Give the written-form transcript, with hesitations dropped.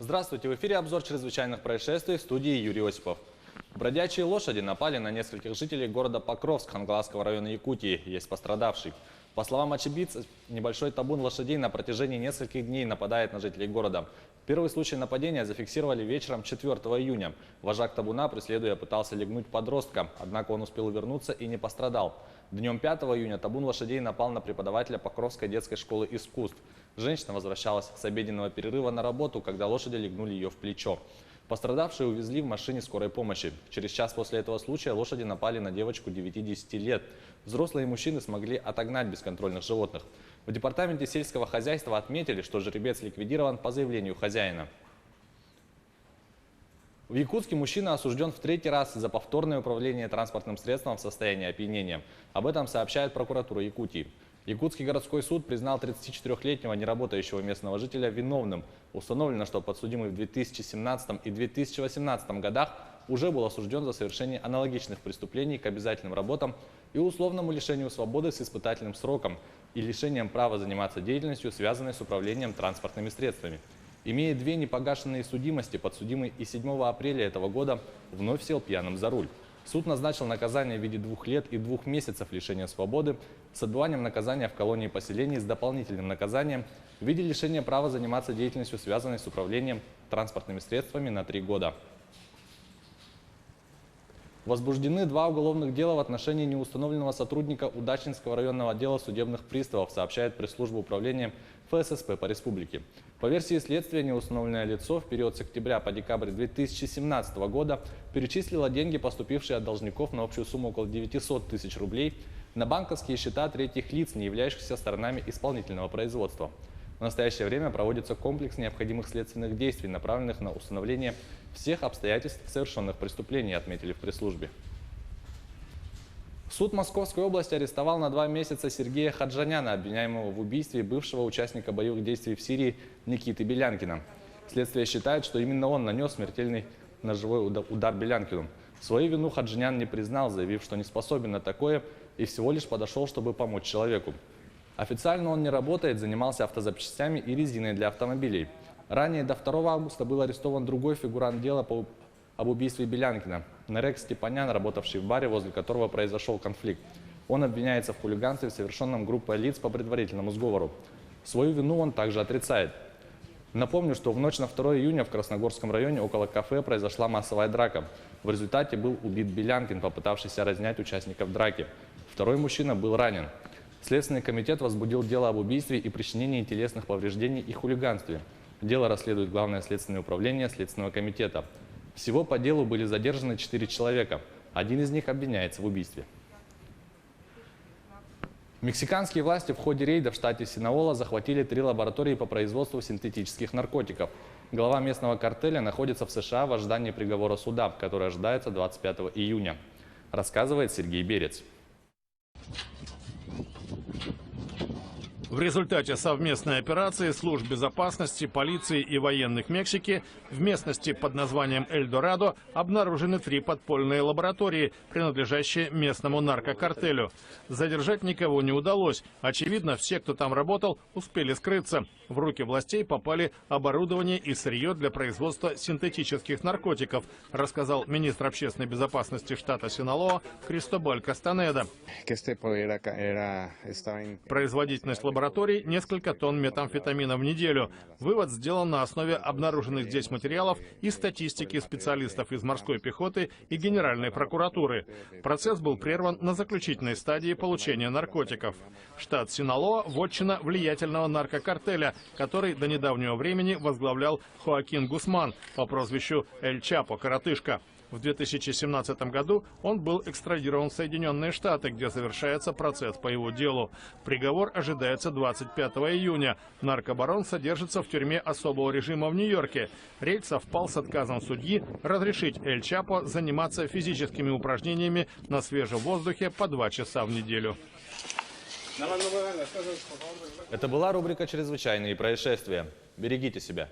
Здравствуйте, в эфире обзор чрезвычайных происшествий в студии Юрий Осипов. Бродячие лошади напали на нескольких жителей города Покровск Хангаласского района Якутии. Есть пострадавший. По словам очевидцев, небольшой табун лошадей на протяжении нескольких дней нападает на жителей города. Первый случай нападения зафиксировали вечером 4 июня. Вожак табуна, преследуя, пытался легнуть подростка, однако он успел увернуться и не пострадал. Днем 5 июня табун лошадей напал на преподавателя Покровской детской школы искусств. Женщина возвращалась с обеденного перерыва на работу, когда лошади легнули ее в плечо. Пострадавшие увезли в машине скорой помощи. Через час после этого случая лошади напали на девочку 9-10 лет. Взрослые мужчины смогли отогнать бесконтрольных животных. В департаменте сельского хозяйства отметили, что жеребец ликвидирован по заявлению хозяина. В Якутске мужчина осужден в 3-й раз за повторное управление транспортным средством в состоянии опьянения. Об этом сообщает прокуратура Якутии. Якутский городской суд признал 34-летнего неработающего местного жителя виновным. Установлено, что подсудимый в 2017 и 2018 годах уже был осужден за совершение аналогичных преступлений к обязательным работам и условному лишению свободы с испытательным сроком и лишением права заниматься деятельностью, связанной с управлением транспортными средствами. Имея 2 непогашенные судимости, подсудимый и 7 апреля этого года вновь сел пьяным за руль. Суд назначил наказание в виде 2 лет и 2 месяцев лишения свободы с отбыванием наказания в колонии поселений с дополнительным наказанием в виде лишения права заниматься деятельностью, связанной с управлением транспортными средствами, на 3 года. Возбуждены 2 уголовных дела в отношении неустановленного сотрудника Удачинского районного отдела судебных приставов, сообщает пресс-служба управления ФССП по республике. По версии следствия, неустановленное лицо в период с октября по декабрь 2017 года перечислило деньги, поступившие от должников на общую сумму около 900 тысяч рублей, на банковские счета третьих лиц, не являющихся сторонами исполнительного производства. В настоящее время проводится комплекс необходимых следственных действий, направленных на установление всех обстоятельств совершенных преступлений, отметили в пресс-службе. Суд Московской области арестовал на 2 месяца Сергея Хаджаняна, обвиняемого в убийстве бывшего участника боевых действий в Сирии Никиты Белянкина. Следствие считает, что именно он нанес смертельный ножевой удар Белянкину. Свою вину Хаджанян не признал, заявив, что не способен на такое и всего лишь подошел, чтобы помочь человеку. Официально он не работает, занимался автозапчастями и резиной для автомобилей. Ранее до 2 августа был арестован другой фигурант дела об убийстве Белянкина – Нарек Степанян, работавший в баре, возле которого произошел конфликт. Он обвиняется в хулиганстве, совершенном группой лиц по предварительному сговору. Свою вину он также отрицает. Напомню, что в ночь на 2 июня в Красногорском районе около кафе произошла массовая драка. В результате был убит Белянкин, попытавшийся разнять участников драки. Второй мужчина был ранен. Следственный комитет возбудил дело об убийстве и причинении телесных повреждений и хулиганстве. Дело расследует Главное следственное управление Следственного комитета. Всего по делу были задержаны 4 человека. Один из них обвиняется в убийстве. Мексиканские власти в ходе рейда в штате Синаола захватили 3 лаборатории по производству синтетических наркотиков. Глава местного картеля находится в США в ожидании приговора суда, который ожидается 25 июня. Рассказывает Сергей Берец. В результате совместной операции служб безопасности, полиции и военных Мексики в местности под названием Эль-Дорадо обнаружены 3 подпольные лаборатории, принадлежащие местному наркокартелю. Задержать никого не удалось. Очевидно, все, кто там работал, успели скрыться. В руки властей попали оборудование и сырье для производства синтетических наркотиков, рассказал министр общественной безопасности штата Синалоа Кристобаль Кастанеда. Производительность лабораторий – несколько тонн метамфетамина в неделю. Вывод сделан на основе обнаруженных здесь материалов и статистики специалистов из морской пехоты и Генеральной прокуратуры. Процесс был прерван на заключительной стадии получения наркотиков. Штат Синалоа – вотчина влиятельного наркокартеля, который до недавнего времени возглавлял Хоакин Гусман по прозвищу Эль Чапо – коротышка. В 2017 году он был экстрадирован в Соединенные Штаты, где завершается процесс по его делу. Приговор ожидается 25 июня. Наркобарон содержится в тюрьме особого режима в Нью-Йорке. Рейд совпал с отказом судьи разрешить Эль Чапо заниматься физическими упражнениями на свежем воздухе по 2 часа в неделю. Это была рубрика «Чрезвычайные происшествия». Берегите себя.